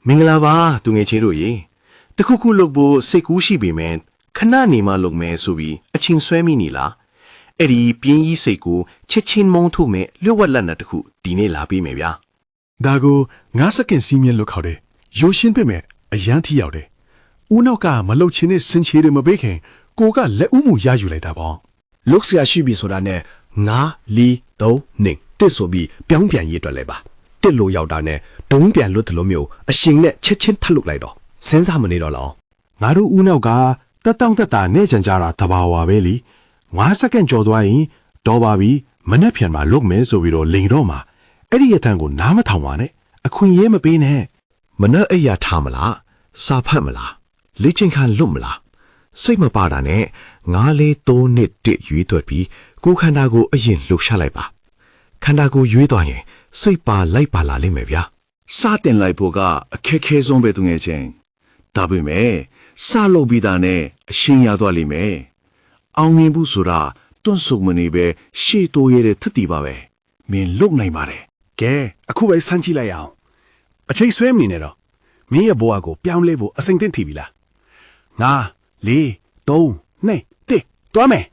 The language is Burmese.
မင်္ဂလာပါသူငယ်ချင်းတို့ရေတခုခုလုပ်ဖို့စိတ်ကူးရှိပေမဲ့ခဏနေမှလုပ်မယ်ဆိုပြီးအချင်းဆွဲမိနေလားအဲ့ဒီပြင်းကြီးစိတ်ကိုချက်ချင်းမုန်းထုတ်မဲ့လျှို့ဝှက်လက်နက်တစ်ခုဒီနေ့လာပေးမယ်ဗျာ ဒါကို9စက္ကန့်စီးမြင့်လို့ခေါ်တယ်။ရိုးရှင်းပြမယ်အရန်ထိရောက်တယ်။ဦးနောက်ကမလုတ်ချင်းနဲ့စင်ချေတွေမပေးခင်ကိုကလက်ဦးမှုရယူလိုက်တာပေါ့ လုတ်ဆရာရှိပြီဆိုတာနဲ့9 4 3 2တစ်ဆိုပြီးပြောင်းပြန်ရေးတွက်လိုက်ပါတစ်လို့ရောက်တာနဲ့ဒုံးပြန်လွတ်တယ်လို့မျိုးအရှင်နဲ့ချက်ချင်းထပ်လုတ်လိုက်တော့စဉ်းစားမနေတော့လောက် ။ငါတို့ဦးနောက်ကတက်တောင့်တက်တာနဲ့ကြံကြတာတဘာဝပဲလी9စက္ကန့်ကြော်သွားရင်တော့ပါပြီမနဲ့ပြန်မှာလုတ်မယ်ဆိုပြီးတော့လိန်တော့မှာအဲ့ဒီရထန်ကိုနားမထောင်ပါနဲ့အခွင့်ရေးမပေးနဲ့ မနှက်အိယာထားမလားစာဖတ်မလားလေ့ကျင့်ခန်းလွတ်မလားစိတ်မပါတာနဲ့9 4 3 2 1ရွေးသွက်ပြီးကိုယ်ခန္ဓာကိုအရင်လှုပ်ရှားလိုက်ပါခန္ဓာကိုရွေးသွားရင်စိတ်ပါလိုက်ပါလာလိမ့်မယ်ဗျာ စတင်လိုက်ဖို့ကအခက်ခဲဆုံးပဲသူငယ်ချင်းဒါပေမဲ့စလုပ်ပြီးတာနဲ့အရှင်းရသွားလိမ့်မယ်အောင်မြင်ဖို့ဆိုတာတွန့်ဆုတ်မနေပဲရှေ့တိုးရတဲ့ထက်တီပါပဲမင်းလုတ်နိုင်ပါတယ် ကဲအခုပဲစမ်းကြည့်လိုက်အောင်အချိန်ဆွဲမနေနဲ့တော့မင်းရဲ့ဘဝကိုပြောင်းလဲဖို့အစိမ့်သင့်ထီပြီလား9 4 3 2 1တွားမယ်